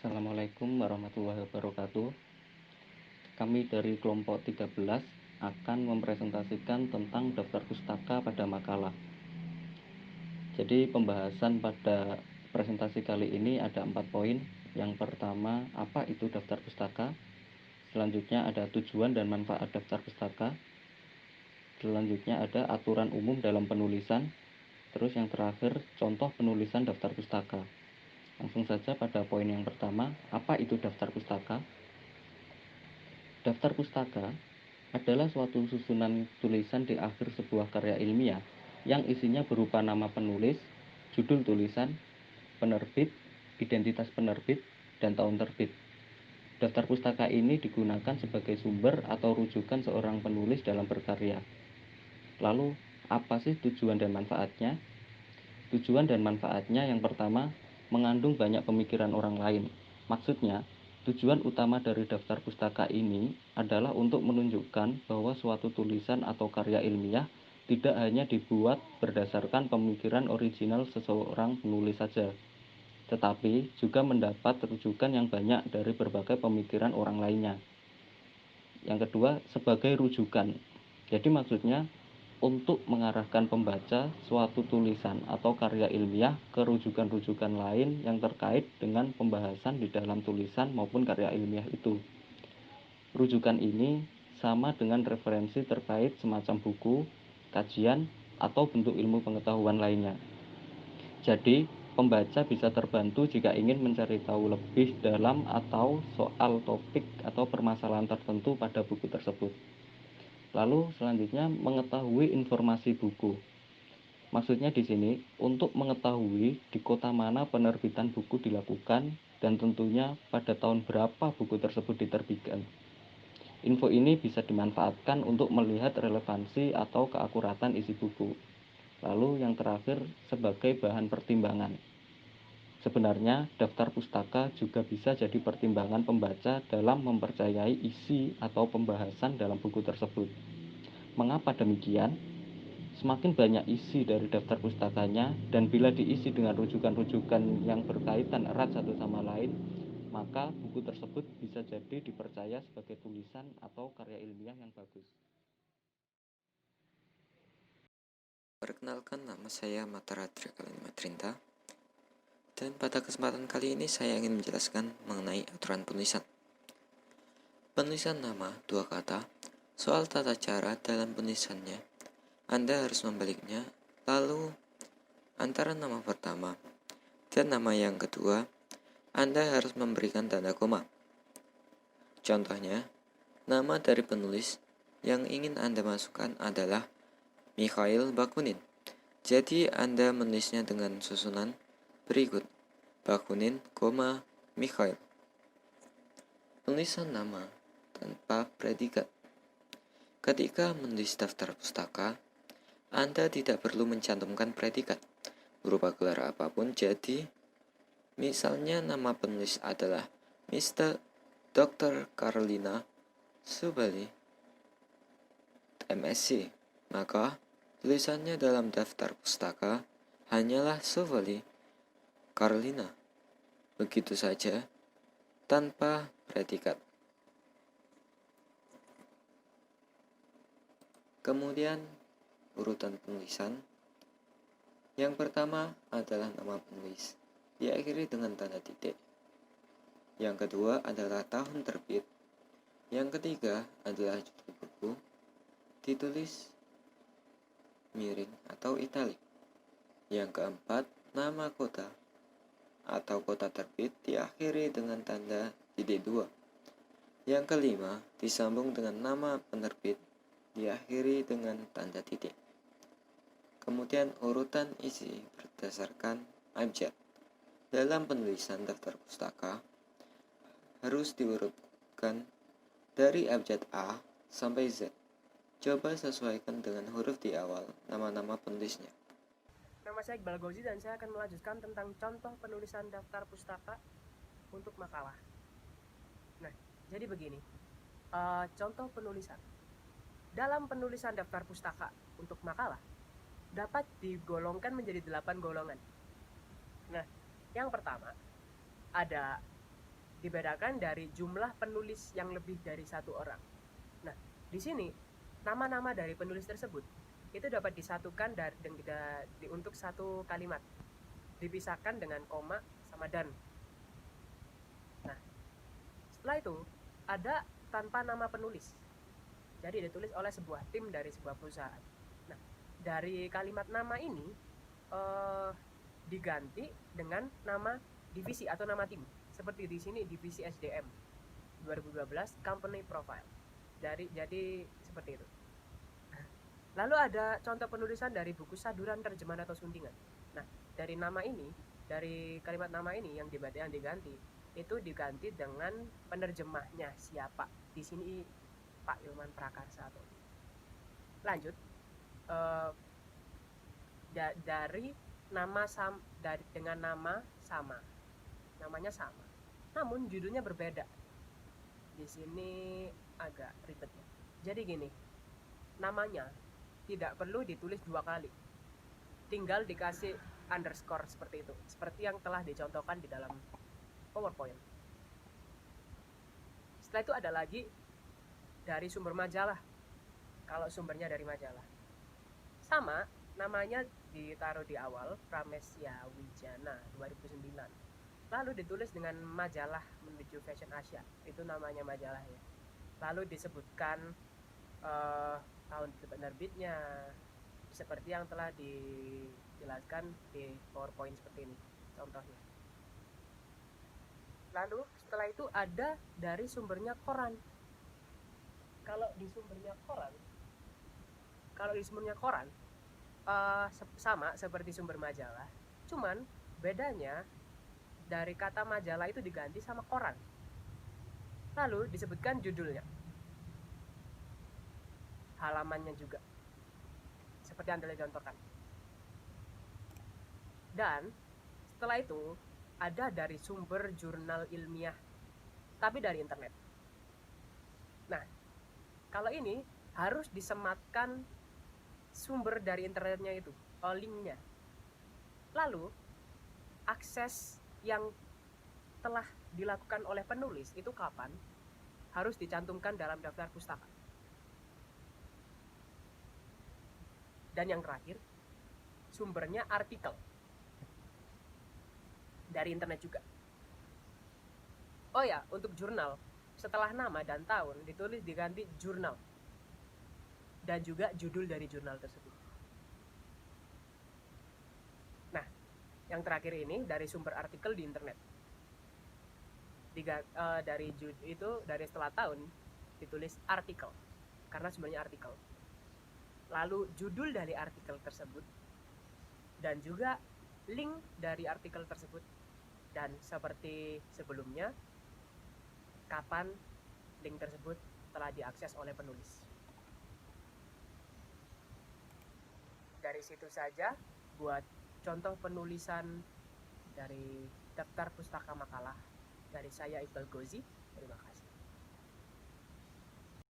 Assalamualaikum warahmatullahi wabarakatuh. Kami dari kelompok 13 akan mempresentasikan tentang daftar pustaka pada makalah. Jadi pembahasan pada presentasi kali ini ada 4 poin. Yang pertama, apa itu daftar pustaka? Selanjutnya ada tujuan dan manfaat daftar pustaka. Selanjutnya ada aturan umum dalam penulisan. Terus yang terakhir, contoh penulisan daftar pustaka. Langsung saja pada poin yang pertama, apa itu daftar pustaka? Daftar pustaka adalah suatu susunan tulisan di akhir sebuah karya ilmiah yang isinya berupa nama penulis, judul tulisan, penerbit, identitas penerbit, dan tahun terbit. Daftar pustaka ini digunakan sebagai sumber atau rujukan seorang penulis dalam berkarya. Lalu, apa sih tujuan dan manfaatnya? Tujuan dan manfaatnya yang pertama, mengandung banyak pemikiran orang lain. Maksudnya, tujuan utama dari daftar pustaka ini adalah untuk menunjukkan bahwa suatu tulisan atau karya ilmiah tidak hanya dibuat berdasarkan pemikiran original seseorang penulis saja, tetapi juga mendapat rujukan yang banyak dari berbagai pemikiran orang lainnya. Yang kedua, sebagai rujukan. Jadi maksudnya untuk mengarahkan pembaca suatu tulisan atau karya ilmiah ke rujukan-rujukan lain yang terkait dengan pembahasan di dalam tulisan maupun karya ilmiah itu. Rujukan ini sama dengan referensi terkait semacam buku, kajian, atau bentuk ilmu pengetahuan lainnya. Jadi, pembaca bisa terbantu jika ingin mencari tahu lebih dalam atau soal topik atau permasalahan tertentu pada buku tersebut. Lalu selanjutnya mengetahui informasi buku. Maksudnya di sini untuk mengetahui di kota mana penerbitan buku dilakukan dan tentunya pada tahun berapa buku tersebut diterbitkan. Info ini bisa dimanfaatkan untuk melihat relevansi atau keakuratan isi buku. Lalu yang terakhir sebagai bahan pertimbangan. Sebenarnya daftar pustaka juga bisa jadi pertimbangan pembaca dalam mempercayai isi atau pembahasan dalam buku tersebut. Mengapa demikian? Semakin banyak isi dari daftar pustakanya dan bila diisi dengan rujukan-rujukan yang berkaitan erat satu sama lain, maka buku tersebut bisa jadi dipercaya sebagai tulisan atau karya ilmiah yang bagus. Perkenalkan, nama saya Mataratri Kalimatrinta, dan pada kesempatan kali ini saya ingin menjelaskan mengenai aturan penulisan. Penulisan nama dua kata, soal tata cara dalam penulisannya, Anda harus membaliknya, lalu antara nama pertama dan nama yang kedua, Anda harus memberikan tanda koma. Contohnya, nama dari penulis yang ingin Anda masukkan adalah Mikhail Bakunin. Jadi Anda menulisnya dengan susunan berikut, Bakunin, Mikhail. Penulisan nama tanpa predikat. Ketika menulis daftar pustaka, Anda tidak perlu mencantumkan predikat berupa gelar apapun. Jadi, misalnya nama penulis adalah Mr. Dr. Carolina Subali, MSc, maka tulisannya dalam daftar pustaka hanyalah Subali Carolina. Begitu saja, tanpa predikat. Kemudian, urutan penulisan. Yang pertama adalah nama penulis, diakhiri dengan tanda titik. Yang kedua adalah tahun terbit. Yang ketiga adalah judul buku, ditulis miring atau italik. Yang keempat, nama kota atau kota terbit diakhiri dengan tanda titik 2. Yang kelima, disambung dengan nama penerbit diakhiri dengan tanda titik. Kemudian urutan isi berdasarkan abjad. Dalam penulisan daftar pustaka harus diurutkan dari abjad A sampai Z. Coba sesuaikan dengan huruf di awal nama-nama penulisnya. Nama saya Iqbal Gauzi dan saya akan melanjutkan tentang contoh penulisan daftar pustaka untuk makalah. Nah, jadi begini, contoh penulisan. Dalam penulisan daftar pustaka untuk makalah, dapat digolongkan menjadi 8 golongan. Nah, yang pertama, ada dibedakan dari jumlah penulis yang lebih dari satu orang. Nah, di sini nama-nama dari penulis tersebut itu dapat disatukan untuk satu kalimat, dipisahkan dengan koma sama dan. Nah, setelah itu ada tanpa nama penulis, jadi ditulis oleh sebuah tim dari sebuah perusahaan. Nah, dari kalimat nama ini diganti dengan nama divisi atau nama tim. Seperti di sini divisi SDM 2012 company profile. Jadi seperti itu. Lalu ada contoh penulisan dari buku saduran terjemahan atau sundingan. Nah, dari nama ini, dari kalimat nama ini yang diganti itu diganti dengan penerjemahnya siapa. Di sini Pak Ilman Prakarsa. Lanjut, dari nama dengan nama sama, namanya sama, namun judulnya berbeda. Di sini agak ribet ya. Jadi gini, namanya tidak perlu ditulis 2 kali, tinggal dikasih underscore seperti itu, seperti yang telah dicontohkan di dalam PowerPoint. Setelah itu ada lagi dari sumber majalah. Kalau sumbernya dari majalah, sama namanya ditaruh di awal, Pramesya Wijana 2009. Lalu ditulis dengan majalah menuju Fashion Asia, itu namanya majalah ya. Lalu disebutkan tahun penerbitnya, seperti yang telah dijelaskan di PowerPoint seperti ini contohnya. Lalu setelah itu ada dari sumbernya koran. Kalau di sumbernya koran sama seperti sumber majalah, cuman bedanya dari kata majalah itu diganti sama koran. Lalu disebutkan judulnya, halamannya juga, seperti yang telah dicontohkan. Dan setelah itu ada dari sumber jurnal ilmiah, tapi dari internet. Nah, kalau ini harus disematkan sumber dari internetnya itu, linknya. Lalu akses yang telah dilakukan oleh penulis itu kapan, harus dicantumkan dalam daftar pustaka. Dan yang terakhir, sumbernya artikel dari internet juga. Oh ya, untuk jurnal, setelah nama dan tahun ditulis diganti jurnal, dan juga judul dari jurnal tersebut. Nah, yang terakhir ini dari sumber artikel di internet. Dari setelah tahun ditulis artikel, karena sumbernya artikel. Lalu judul dari artikel tersebut, dan juga link dari artikel tersebut, dan seperti sebelumnya, kapan link tersebut telah diakses oleh penulis. Dari situ saja buat contoh penulisan dari daftar pustaka makalah dari saya, Iqbal Ghozi. Terima kasih.